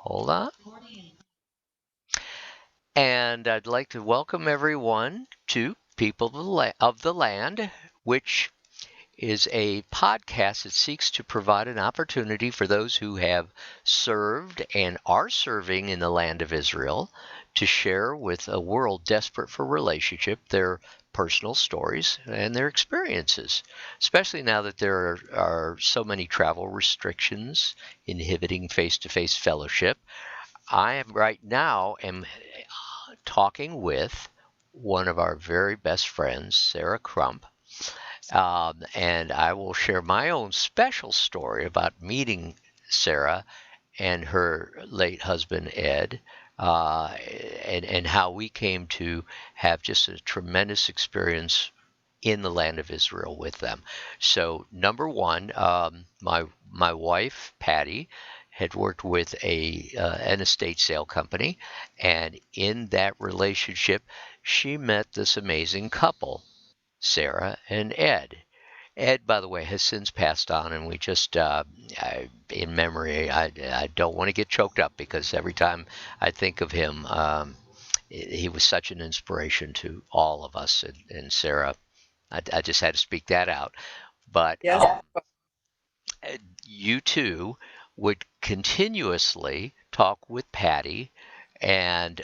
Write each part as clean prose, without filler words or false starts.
Hold on. And I'd like to welcome everyone to People of the Land, which is a podcast that seeks to provide an opportunity for those who have served and are serving in the land of Israel to share with a world desperate for relationship their personal stories and their experiences, especially now that there are so many travel restrictions inhibiting face-to-face fellowship. I am right now am talking with one of our very best friends, Sara Crump, and I will share my own special story about meeting Sara and her late husband Ed, and how we came to have just a tremendous experience in the land of Israel with them. So, number one, my wife Patty had worked with an estate sale company, and in that relationship, she met this amazing couple, Sara and Ed. Ed, by the way, has since passed on, and we just, in memory, I don't want to get choked up because every time I think of him, he was such an inspiration to all of us. And Sara, I just had to speak that out. But Yes. you two would continuously talk with Patty and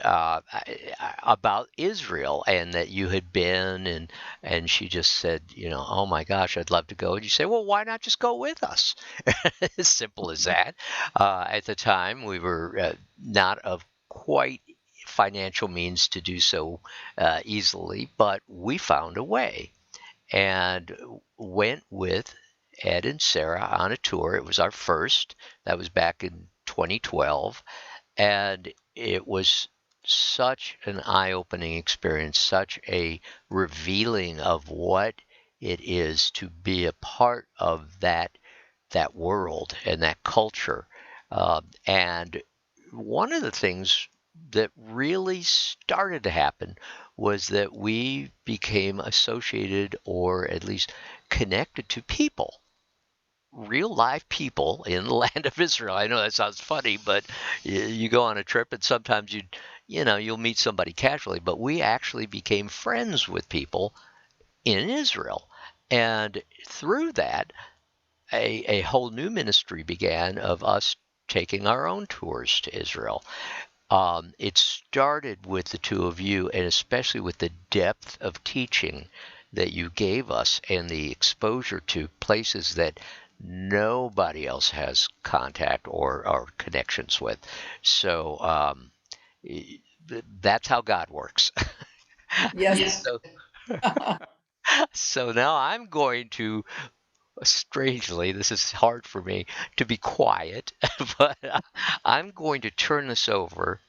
about Israel, and that you had been, and she just said, oh my gosh, I'd love to go. And you say, well, why not just go with us? As simple as that. At the time, we were not of quite financial means to do so easily, but we found a way and went with Ed and Sara on a tour. It was our first. That was back in 2012. And it was such an eye opening experience, such a revealing of what it is to be a part of that world and that culture. And one of the things that really started to happen was that we became associated, or at least connected to people, real live people in the land of Israel. I know that sounds funny, but you go on a trip and sometimes you'll meet somebody casually, but we actually became friends with people in Israel. And through that, a whole new ministry began of us taking our own tours to Israel. It started with the two of you, and especially with the depth of teaching that you gave us and the exposure to places that nobody else has contact or connections with. So that's how God works. Yes. so, so now I'm going to, strangely, this is hard for me to be quiet, but I'm going to turn this over.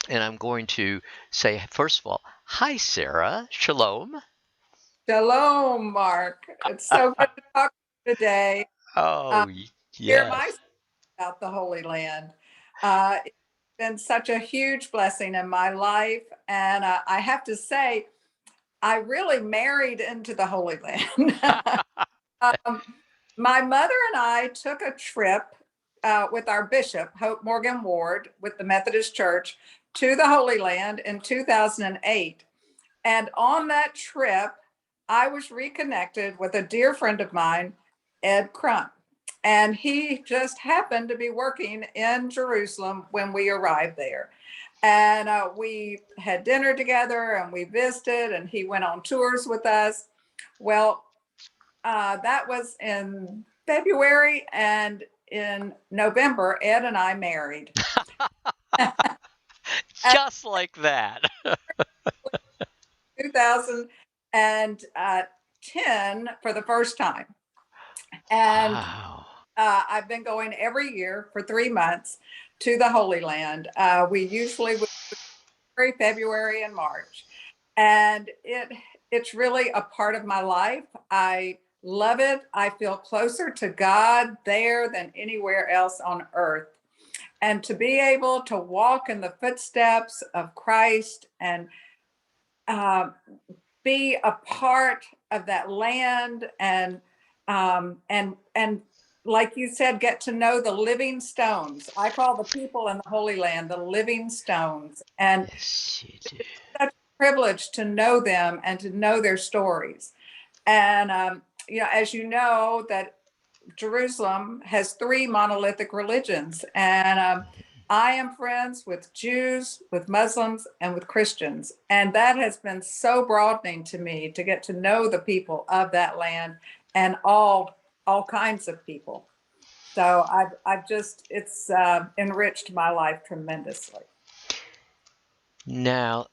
And I'm going to say, first of all, hi, Sara. Shalom. Shalom, Mark. It's so good to talk to you today. Uh, Oh, Hear my yes. story about the Holy Land. It's been such a huge blessing in my life. And I have to say, I really married into the Holy Land. um, my mother and I took a trip with our bishop, Hope Morgan Ward, with the Methodist Church to the Holy Land in 2008. And on that trip, I was reconnected with a dear friend of mine, Ed Crump. And he just happened to be working in Jerusalem when we arrived there. And we had dinner together and we visited, and he went on tours with us. Well, that was in February, and in November, Ed and I married. At Just like that. 2010 for the first time. And Wow. I've been going every year for 3 months to the Holy Land. We usually would February and March, and it's really a part of my life. I love it. I feel closer to God there than anywhere else on earth. And to be able to walk in the footsteps of Christ and uh, be a part of that land and like you said, get to know the living stones. I call the people in the Holy Land the living stones. And Yes, you do. such a privilege to know them and to know their stories. And, as you know, that Jerusalem has three monolithic religions. And I am friends with Jews, with Muslims, and with Christians. And that has been so broadening to me to get to know the people of that land and all kinds of people. So I've just, it's enriched my life tremendously. Now,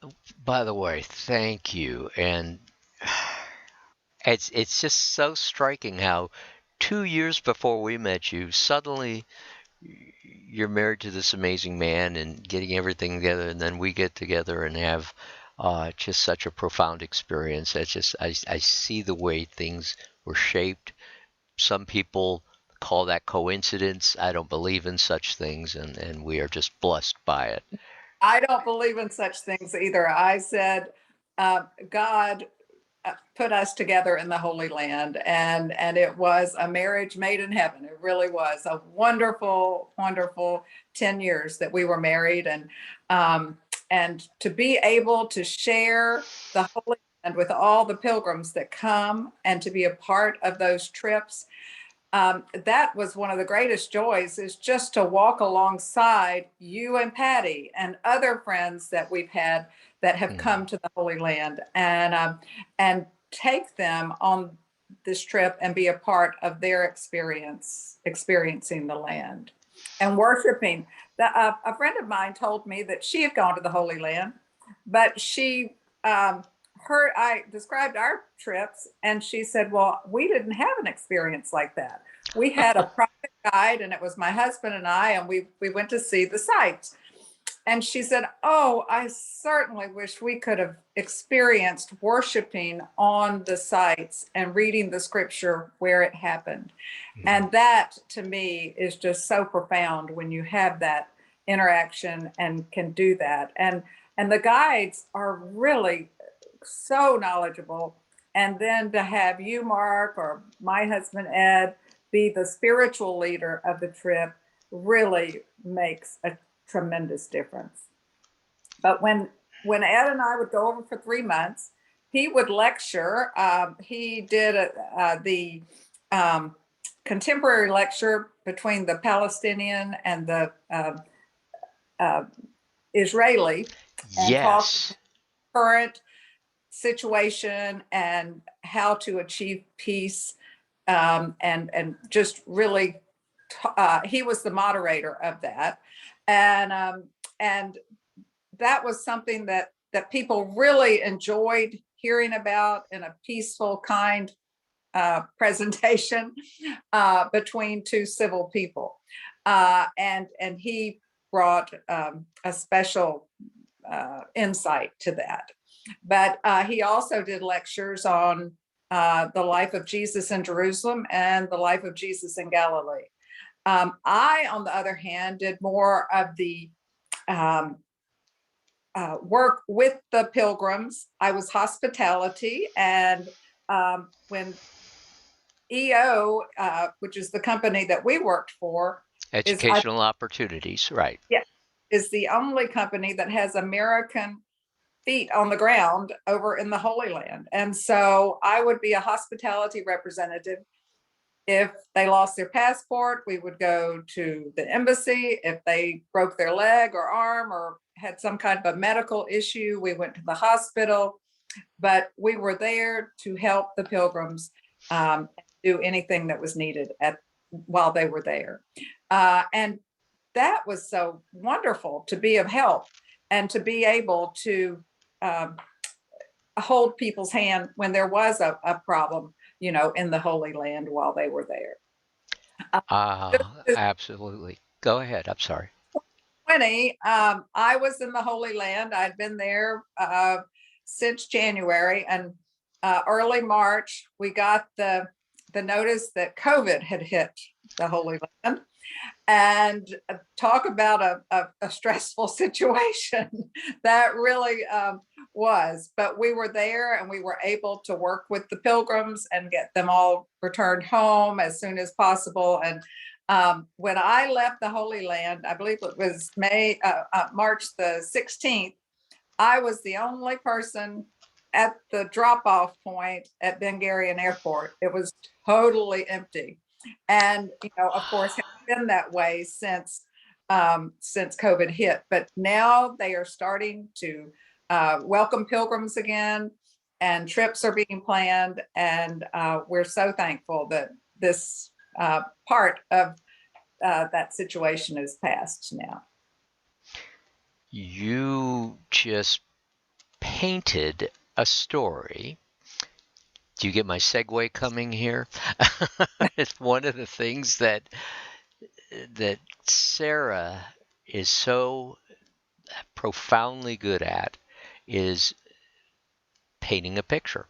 by the way, thank you. And it's just so striking how 2 years before we met you, suddenly you're married to this amazing man and getting everything together, and then we get together and have just such a profound experience. I see the way things were shaped. Some people call that coincidence. I don't believe in such things, and we are just blessed by it. I don't believe in such things either. I said, God put us together in the Holy Land, and it was a marriage made in heaven. It really was a wonderful, wonderful 10 years that we were married, and to be able to share the Holy Land with all the pilgrims that come and to be a part of those trips. That was one of the greatest joys, is just to walk alongside you and Patty and other friends that we've had that have Mm. come to the Holy Land, and take them on this trip and be a part of their experiencing the land and worshiping. A friend of mine told me that she had gone to the Holy Land, but she heard I described our trips, and she said, "Well, we didn't have an experience like that. We had a private guide, and it was my husband and I, and we went to see the sights." And she said, "Oh, I certainly wish we could have experienced worshiping on the sites and reading the scripture where it happened." Mm. And that to me is just so profound when you have that interaction and can do that. And the guides are really so knowledgeable. And then to have you, Mark, or my husband, Ed, be the spiritual leader of the trip really makes a tremendous difference. But when Ed and I would go over for 3 months, he would lecture. He did the contemporary lecture between the Palestinian and the uh, Israeli, and talk Yes. current situation and how to achieve peace, and just really he was the moderator of that, and that was something that people really enjoyed hearing about in a peaceful, kind presentation between two civil people, and he brought a special insight to that. But he also did lectures on the life of Jesus in Jerusalem and the life of Jesus in Galilee. I, on the other hand, did more of the um, work with the pilgrims. I was hospitality, and when EO, which is the company that we worked for, is I Educational opportunities, right. yeah, is the only company that has American feet on the ground over in the Holy Land. And so I would be a hospitality representative. If they lost their passport, we would go to the embassy. If they broke their leg or arm or had some kind of a medical issue, we went to the hospital. But we were there to help the pilgrims, do anything that was needed while they were there. And that was so wonderful to be of help and to be able to um, hold people's hand when there was a problem, in the Holy Land while they were there. Uh, Absolutely. Go ahead. I'm sorry. 20, I was in the Holy Land. I'd been there since January, and early March, we got the notice that COVID had hit the Holy Land. And talk about a stressful situation. That really was, but we were there and we were able to work with the pilgrims and get them all returned home as soon as possible. And when I left the Holy Land, I believe it was March the 16th, I was the only person at the drop-off point at Ben Gurion Airport. It was totally empty. And, of course, it's been that way since COVID hit. But now they are starting to welcome pilgrims again, and trips are being planned. And we're so thankful that this part of that situation is past now. You just painted a story. Do you get my segue coming here? It's one of the things that Sara is so profoundly good at is painting a picture.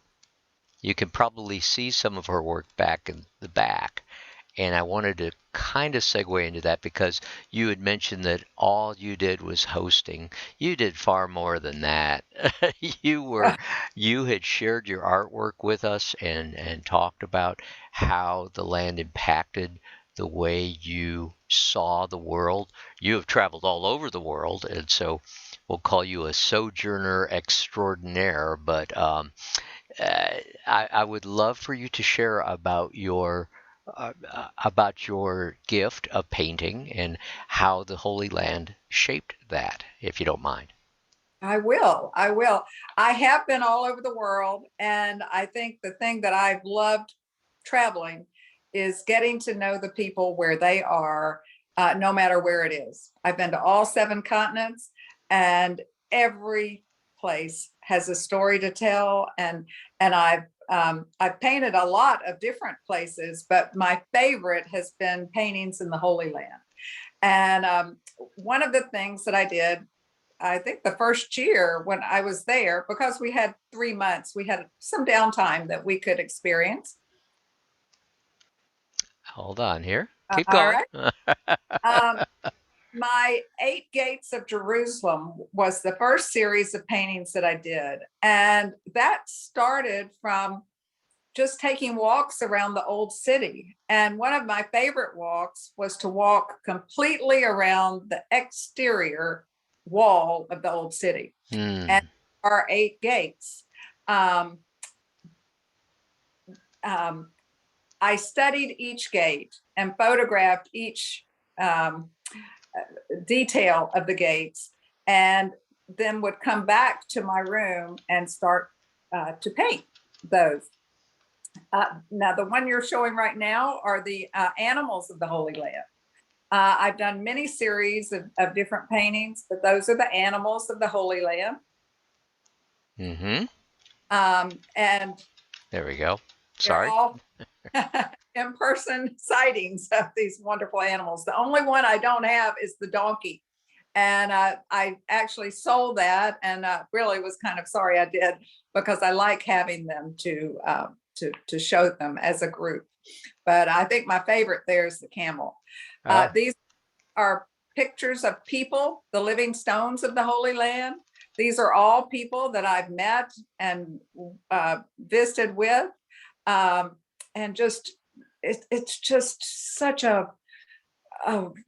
You can probably see some of her work back in the back. And I wanted to kind of segue into that because you had mentioned that all you did was hosting. You did far more than that. You had shared your artwork with us and talked about how the land impacted the way you saw the world. You have traveled all over the world, and so we'll call you a sojourner extraordinaire. But I would love for you to share about your gift of painting and how the Holy Land shaped that, if you don't mind. I will. I will. I have been all over the world, and I think the thing that I've loved traveling is getting to know the people where they are, no matter where it is. I've been to all 7 continents, and every place has a story to tell. And I've painted a lot of different places, but my favorite has been paintings in the Holy Land. And one of the things that I did, I think the first year when I was there, because we had 3 months, we had some downtime that we could experience. Hold on here. Keep All going. right. My 8 Gates of Jerusalem was the first series of paintings that I did. And that started from just taking walks around the old city. And one of my favorite walks was to walk completely around the exterior wall of the old city. And our 8 gates. I studied each gate and photographed each detail of the gates, and then would come back to my room and start to paint those. Now, the one you're showing right now are the animals of the Holy Land. I've done many series of different paintings, but those are the animals of the Holy Land. And there we go. They're Sorry. all in-person sightings of these wonderful animals. The only one I don't have is the donkey. And I actually sold that, and really was kind of sorry I did, because I like having them to show them as a group. But I think my favorite there is the camel. These are pictures of people, the living stones of the Holy Land. These are all people that I've met and visited with. And just, it's just such a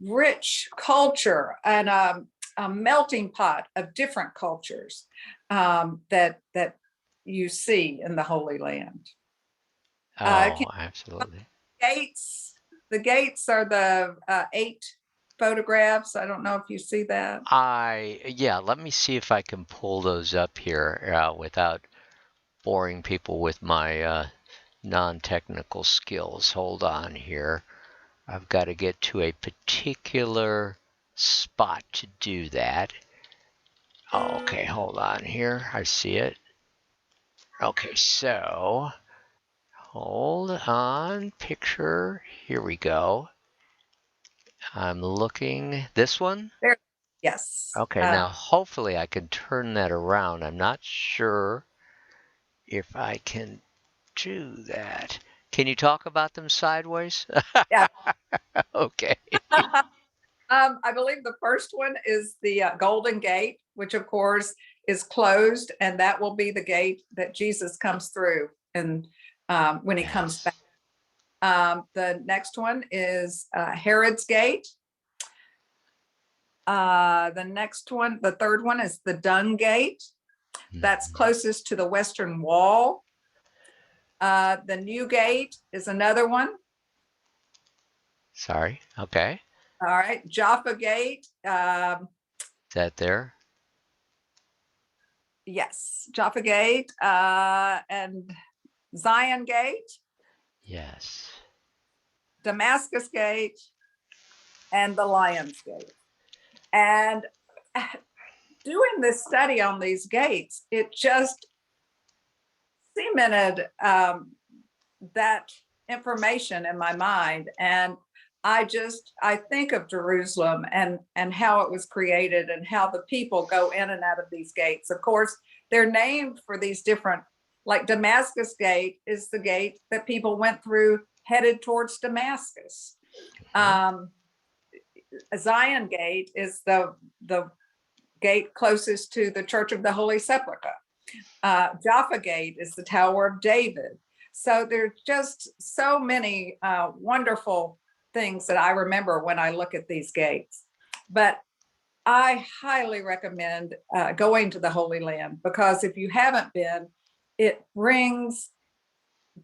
rich culture and a melting pot of different cultures that you see in the Holy Land. Absolutely. The gates are the 8 photographs. I don't know if you see that. Yeah, let me see if I can pull those up here without boring people with my non-technical skills. Hold on here. I've got to get to a particular spot to do that. Okay, hold on here. I see it. Okay, so hold on. Picture. Here we go. I'm looking. This one? There. Yes. Okay, now hopefully I can turn that around. I'm not sure if I can do that. Can you talk about them sideways? Yeah. Okay. I believe the first one is the Golden Gate, which of course is closed, and that will be the gate that Jesus comes through, and when he comes Yes. back. The next one is Herod's Gate. The third one is the Dung Gate. That's closest to the western wall. The New Gate is another one. Sorry. Okay. All right, Jaffa Gate. Is that there? Yes, Jaffa Gate and Zion Gate, Yes. Damascus Gate, and the Lion's Gate. And doing this study on these gates, it just cemented that information in my mind. And I think of Jerusalem and how it was created and how the people go in and out of these gates. Of course, they're named for these different, like Damascus Gate is the gate that people went through headed towards Damascus. Zion Gate is the gate closest to the Church of the Holy Sepulchre. Jaffa Gate is the Tower of David. So there's just so many wonderful things that I remember when I look at these gates. But I highly recommend going to the Holy Land, because if you haven't been, it brings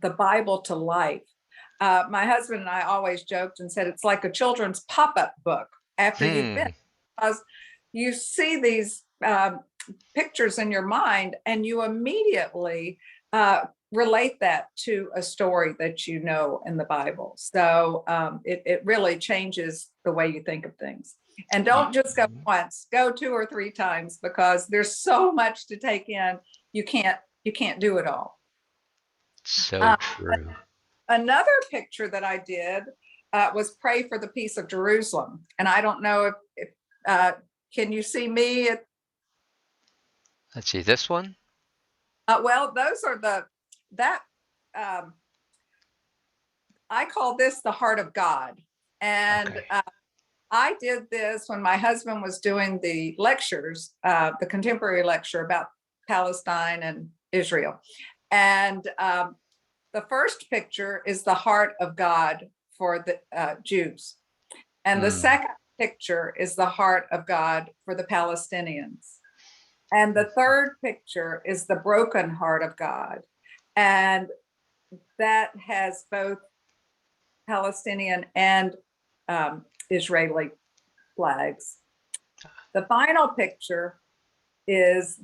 the Bible to life. My husband and I always joked and said it's like a children's pop-up book after you've been, because you see these pictures in your mind and you immediately relate that to a story that you know in the Bible. So it really changes the way you think of things. And don't just go once, go 2 or 3 times, because there's so much to take in. You can't do it all. So true. Another picture that I did was Pray for the Peace of Jerusalem. And I don't know if can you see me? Let's see, this one? Well, those are I call this the heart of God. And Okay. I did this when my husband was doing the lectures, the contemporary lecture about Palestine and Israel. And the first picture is the heart of God for the Jews. And the second picture is the heart of God for the Palestinians. And the third picture is the broken heart of God. And that has both Palestinian and Israeli flags. The final picture is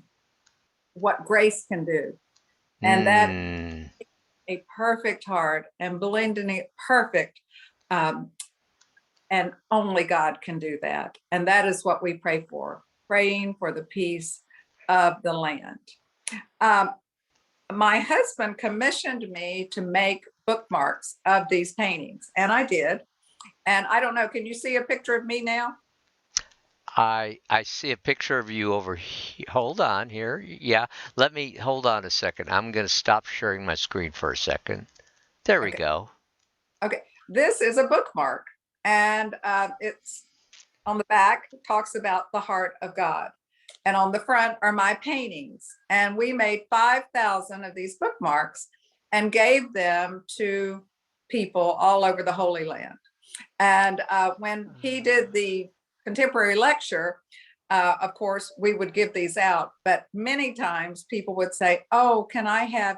what grace can do. And that a perfect heart and blending it perfect. And only God can do that. And that is what we pray for, praying for the peace of the land. My husband commissioned me to make bookmarks of these paintings, and I did. And I don't know, can you see a picture of me now? I see a picture of you over here. Hold on here. Yeah, let me hold on a second. I'm going to stop sharing my screen for a second. There we Okay. go. Okay, this is a bookmark, and it's on the back, it talks about the heart of God. And on the front are my paintings. And we made 5,000 of these bookmarks and gave them to people all over the Holy Land. And when he did the contemporary lecture, of course, we would give these out. But many times people would say, oh, can I have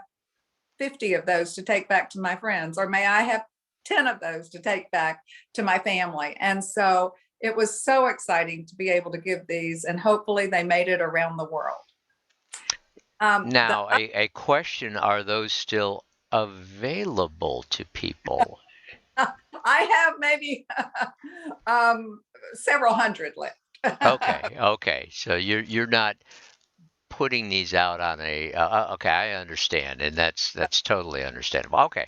50 of those to take back to my friends? Or may I have 10 of those to take back to my family? And so it was so exciting to be able to give these, and hopefully they made it around the world. Now, a question, are those still available to people? I have maybe several hundred left. Okay. So you're not putting these out on a okay, I understand, and that's totally understandable. Okay.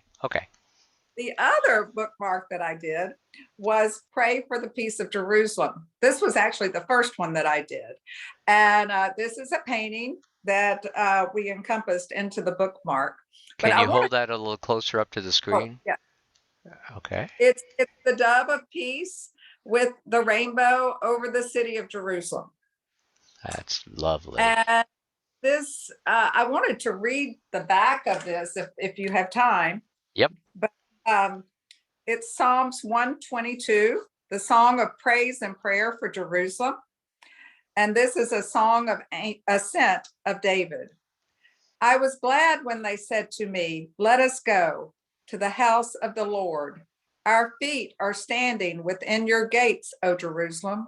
The other bookmark that I did was Pray for the Peace of Jerusalem. This was actually the first one that I did. And this is a painting that we encompassed into the bookmark. But Can I you want hold that a little closer up to the screen? yeah, Okay. it's the dove of peace with the rainbow over the city of Jerusalem. That's lovely. And this, I wanted to read the back of this if you have time. Yep. But it's Psalms 122, the song of praise and prayer for Jerusalem. And this is a song of ascent of David. I was glad when they said to me, "Let us go to the house of the Lord. Our feet are standing within your gates, O Jerusalem.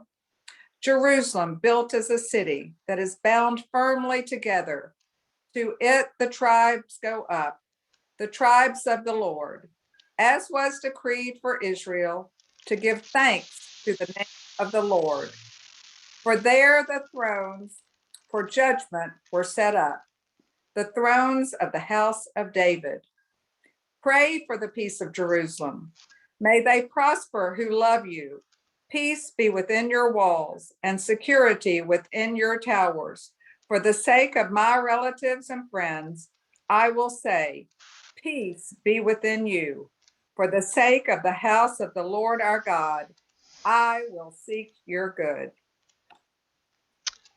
Jerusalem, built as a city that is bound firmly together. To it the tribes go up, the tribes of the Lord, as was decreed for Israel, to give thanks to the name of the Lord. For there the thrones for judgment were set up, the thrones of the house of David. Pray for the peace of Jerusalem. May they prosper who love you. Peace be within your walls and security within your towers. For the sake of my relatives and friends, I will say, peace be within you. For the sake of the house of the Lord our God, I will seek your good.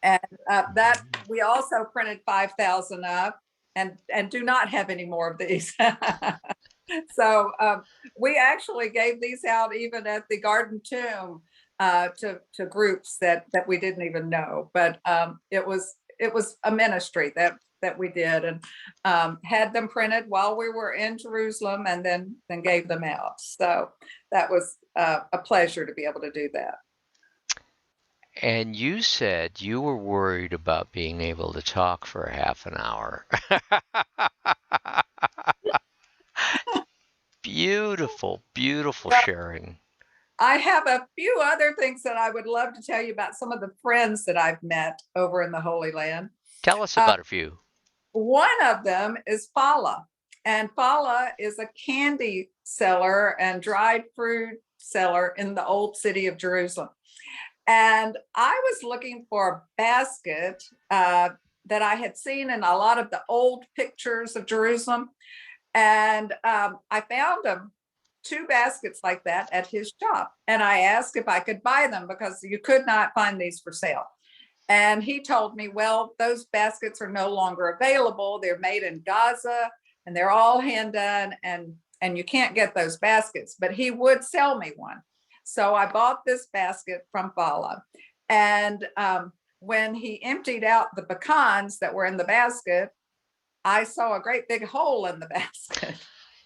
And that we also printed 5,000 up and do not have any more of these. So we actually gave these out even at the Garden Tomb to groups that we didn't even know. But it was a ministry that we did, and had them printed while we were in Jerusalem, and then gave them out. So that was a pleasure to be able to do that. And you said you were worried about being able to talk for half an hour. Beautiful, beautiful Well, sharing. I have a few other things that I would love to tell you about some of the friends that I've met over in the Holy Land. Tell us about a few. One of them is Fala, and Fala is a candy seller and dried fruit seller in the old city of Jerusalem. And I was looking for a basket that I had seen in a lot of the old pictures of Jerusalem. And I found them, two baskets like that at his shop. And I asked if I could buy them because you could not find these for sale. And he told me, well, those baskets are no longer available. They're made in Gaza and they're all hand done, and you can't get those baskets, but he would sell me one. So I bought this basket from Fala. And when he emptied out the pecans that were in the basket, I saw a great big hole in the basket.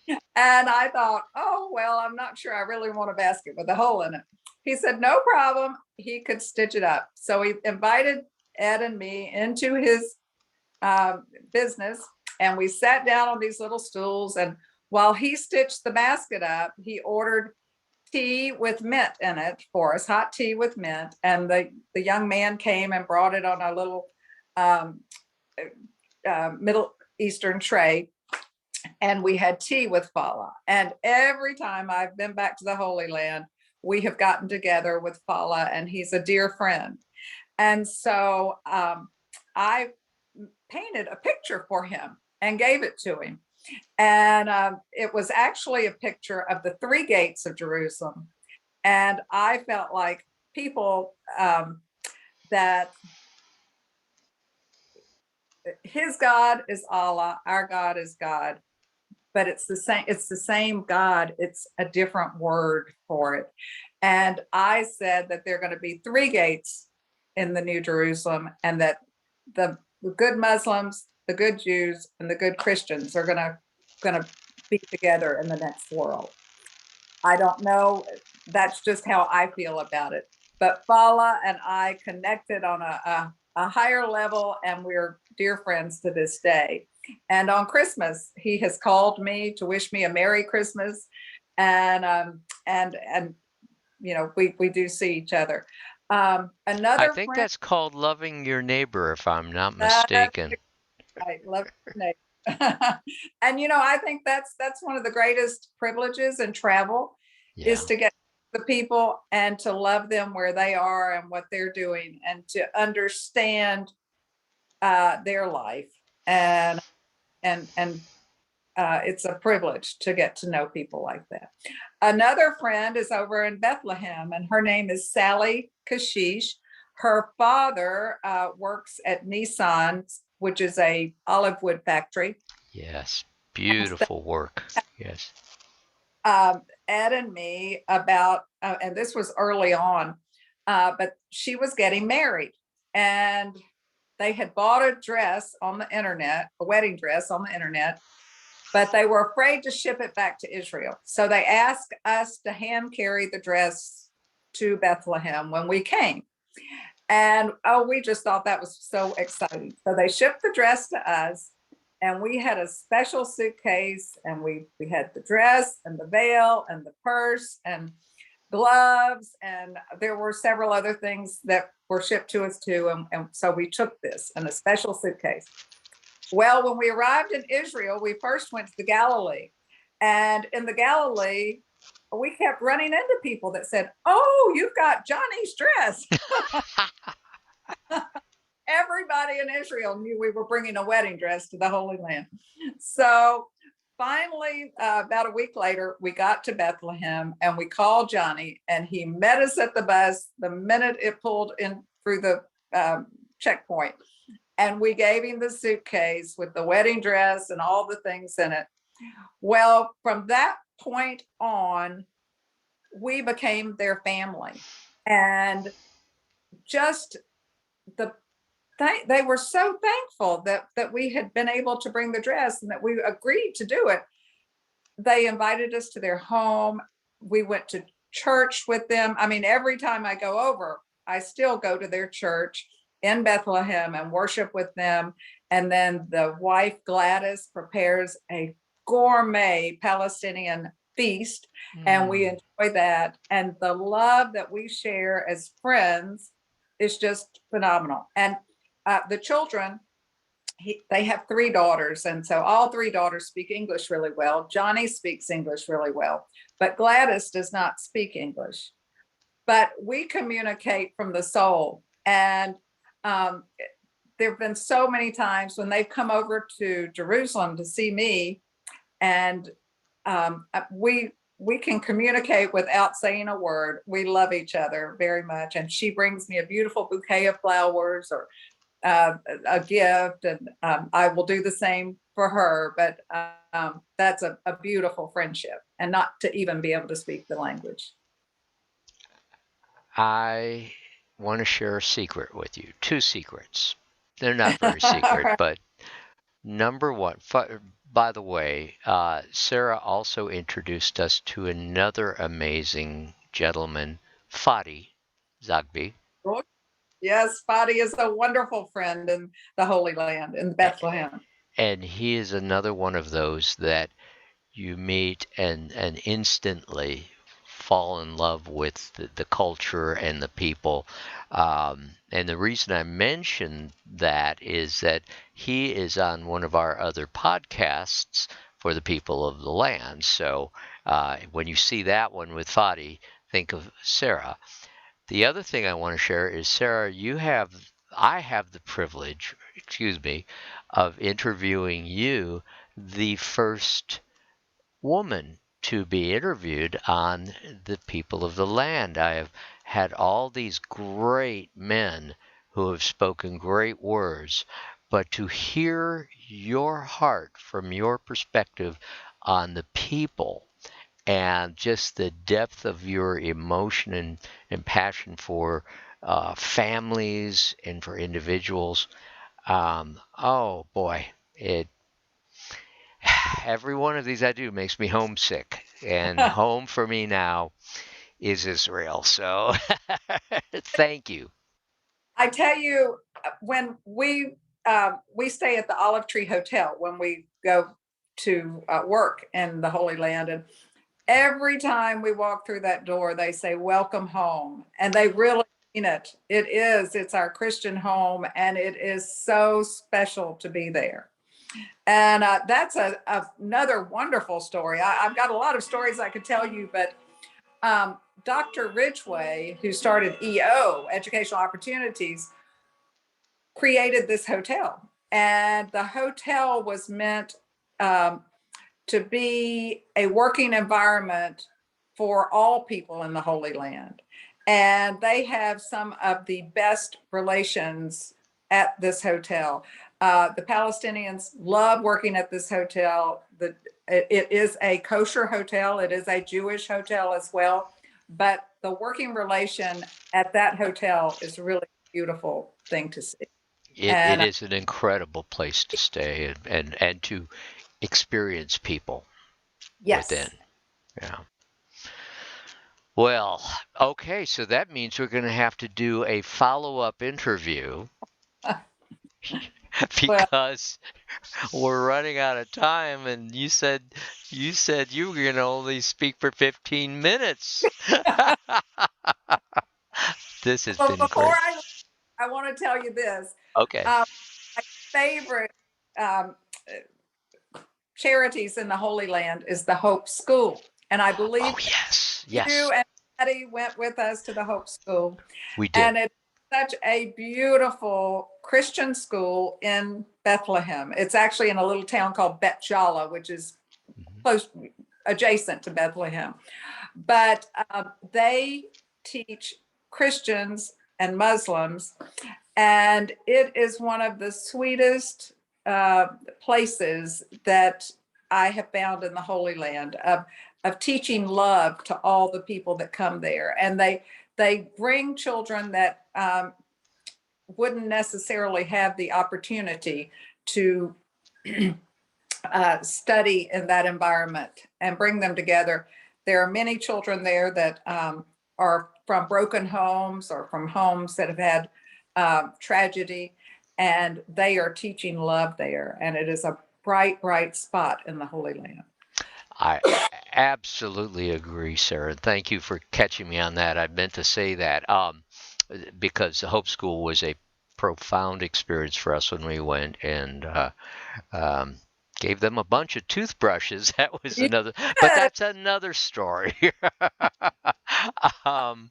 And I thought, oh, well, I'm not sure I really want a basket with a hole in it. He said, no problem. He could stitch it up. So he invited Ed and me into his business, and we sat down on these little stools. And while he stitched the basket up, he ordered tea with mint in it for us, hot tea with mint. And the young man came and brought it on a little Middle Eastern tray. And we had tea with Fala. And every time I've been back to the Holy Land, we have gotten together with Fala, and he's a dear friend. And so I painted a picture for him and gave it to him. And it was actually a picture of the three gates of Jerusalem. And I felt like people that his God is Allah, our God is God, but it's the same God. It's a different word for it. And I said that there are going to be three gates in the New Jerusalem, and that the good Muslims, the good Jews, and the good Christians are going to be together in the next world. I don't know. That's just how I feel about it. But Fala and I connected on a higher level, and we're dear friends to this day. And on Christmas, he has called me to wish me a Merry Christmas, and you know, we do see each other. I Another think friend, that's called loving your neighbor, if I'm not mistaken. I love your name. And you know, I think that's one of the greatest privileges in travel, Yeah. is to get the people and to love them where they are and what they're doing, and to understand their life. And it's a privilege to get to know people like that. Another friend is over in Bethlehem, and her name is Sally Kashish. Her father works at Nissan which is a olive wood factory. Yes. Beautiful work. Yes. Ed and me about, and this was early on, but she was getting married, and they had bought a dress on the internet, a wedding dress on the internet, but they were afraid to ship it back to Israel. So they asked us to hand carry the dress to Bethlehem when we came. And oh, we just thought that was so exciting. So they shipped the dress to us, and we had a special suitcase, and we had the dress and the veil and the purse and gloves, and there were several other things that were shipped to us too. And so we took this in a special suitcase. Well, when we arrived in Israel, we first went to the Galilee. And in the Galilee, we kept running into people that said, "Oh, you've got Johnny's dress." Everybody in Israel knew we were bringing a wedding dress to the Holy Land. So finally, about a week later, we got to Bethlehem and we called Johnny, and he met us at the bus the minute it pulled in through the checkpoint. And we gave him the suitcase with the wedding dress and all the things in it. Well, from that point on, we became their family. And just they were so thankful that we had been able to bring the dress and that we agreed to do it. They invited us to their home. We went to church with them. I mean, every time I go over, I still go to their church in Bethlehem and worship with them. And then the wife, Gladys, prepares a gourmet Palestinian feast, and we enjoy that. And the love that we share as friends is just phenomenal. And the children, they have 3 daughters, and so all 3 daughters speak English really well. Johnny speaks English really well, but Gladys does not speak English. But we communicate from the soul. And there have been so many times when they've come over to Jerusalem to see me, and we can communicate without saying a word. We love each other very much, and she brings me a beautiful bouquet of flowers or a gift, and I will do the same for her. But that's a beautiful friendship, and not to even be able to speak the language. I want to share a secret with you. 2 secrets. They're not very secret, Right. but number one, by the way, Sara also introduced us to another amazing gentleman, Fadi Zagbi. Yes, Fadi is a wonderful friend in the Holy Land, in Bethlehem. And he is another one of those that you meet and instantly fall in love with the culture and the people. And the reason I mention that is that he is on one of our other podcasts for the people of the land. So when you see that one with Fadi, think of Sara. The other thing I want to share is, Sara, I have the privilege, excuse me, of interviewing you, the first woman to be interviewed on the people of the land. I have had all these great men who have spoken great words, but to hear your heart from your perspective on the people and just the depth of your emotion and passion for families and for individuals. Oh boy, every one of these I do makes me homesick, and home for me now is Israel. So thank you. I tell you, when we stay at the Olive Tree Hotel when we go to work in the Holy Land, and every time we walk through that door, they say, "Welcome home," and they really mean it. It's our Christian home, and it is so special to be there. And that's another wonderful story. I've got a lot of stories I could tell you, but Dr. Ridgway, who started EO, Educational Opportunities, created this hotel. And the hotel was meant to be a working environment for all people in the Holy Land. And they have some of the best relations at this hotel. The Palestinians love working at this hotel. It is a kosher hotel. It is a Jewish hotel as well. But the working relation at that hotel is really a beautiful thing to see. It And is an incredible place to stay and to experience people within. yes. Yeah. Well, okay, so that means we're going to have to do a follow-up interview Well, because we're running out of time, and you said you were going to only speak for 15 minutes. This has but been before great. I want to tell you this. Okay. My favorite um, charities in the Holy Land is the Hope School. And I believe Oh, yes. you Yes, and Patty went with us to the Hope School. we did. And it's such a beautiful Christian school in Bethlehem. It's actually in a little town called Bet Jala, which is Mhm. close, adjacent to Bethlehem. But they teach Christians and Muslims, and it is one of the sweetest places that I have found in the Holy Land of teaching love to all the people that come there. And they bring children that wouldn't necessarily have the opportunity to study in that environment and bring them together. There are many children there that are from broken homes or from homes that have had tragedy, and they are teaching love there. And it is a bright, bright spot in the Holy Land. I absolutely agree, Sarah. Thank you for catching me on that. I meant to say that because the Hope School was a profound experience for us when we went, and um, gave them a bunch of toothbrushes. That was You another, but did. that's another story. um,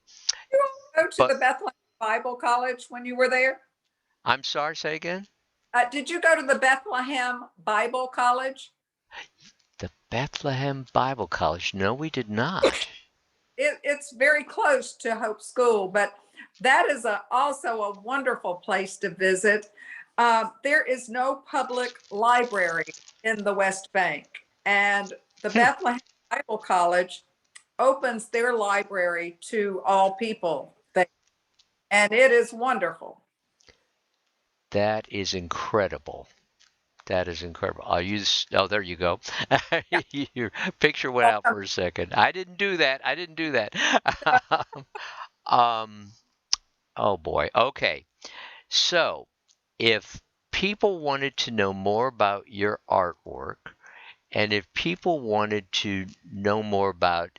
You all go to but the Bethlehem Bible College when you were there? I'm sorry, say again? Did you go to the Bethlehem Bible College? The Bethlehem Bible College. No, we did not. It's very close to Hope School, but that is also a wonderful place to visit. There is no public library in the West Bank, and the Hmm, Bethlehem Bible College opens their library to all people, and it is wonderful. that is incredible. That is incredible. I'll use. Oh, there you go. Yeah, Your picture went out welcome. for a second. I didn't do that. I didn't do that. um. Oh boy. Okay. So, if people wanted to know more about your artwork, and if people wanted to know more about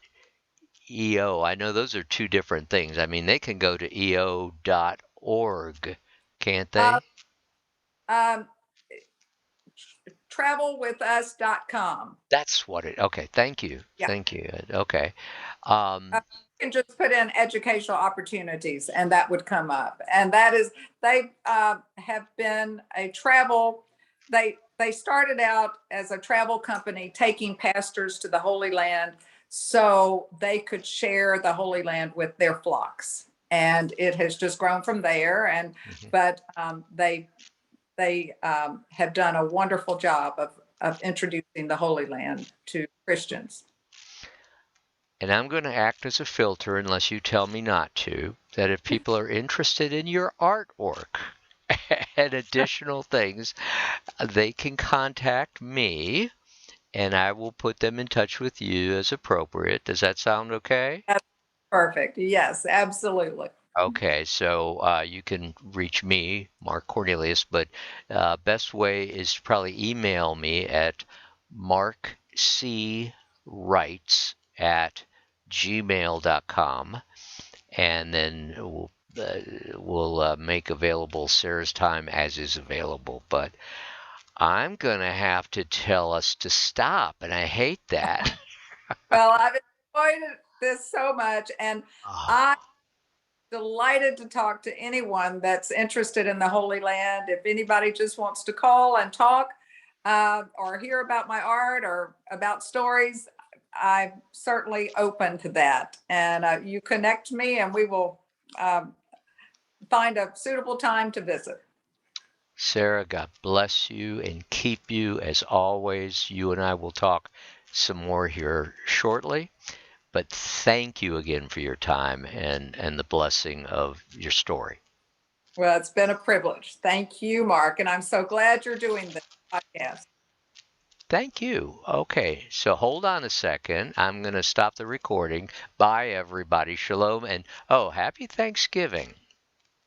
EO, I know those are two different things. I mean, they can go to eo.org, can't Uh, they? um, travelwithus.com. That's what it. Okay. Thank you. Yeah. Thank you. Okay. You Um, can just put in educational opportunities and that would come up. And that is, they have been a travel, they started out as a travel company taking pastors to the Holy Land so they could share the Holy Land with their flocks. And it has just grown from there. And mhm. but they have done a wonderful job of introducing the Holy Land to Christians. And I'm going to act as a filter unless you tell me not to, that if people are interested in your artwork and additional things, they can contact me and I will put them in touch with you as appropriate. Does that sound okay? That's perfect. Yes, absolutely. Okay, so you can reach me, Mark Cornelius, but best way is to probably email me at markcwrites@gmail.com, and then we'll make available Sarah's time as is available. But I'm gonna have to tell us to stop, and I hate that. Well, I've enjoyed this so much, and I'm Oh, delighted to talk to anyone that's interested in the Holy Land. If anybody just wants to call and talk or hear about my art or about stories, I'm certainly open to that. And you connect me, and we will um, find a suitable time to visit. Sara, God bless you and keep you as always. You and I will talk some more here shortly. But thank you again for your time and the blessing of your story. Well, it's been a privilege. Thank you, Mark. And I'm so glad you're doing this podcast. Thank you. Okay, so hold on a second. I'm going to stop the recording. Bye, everybody. Shalom. And oh, happy Thanksgiving.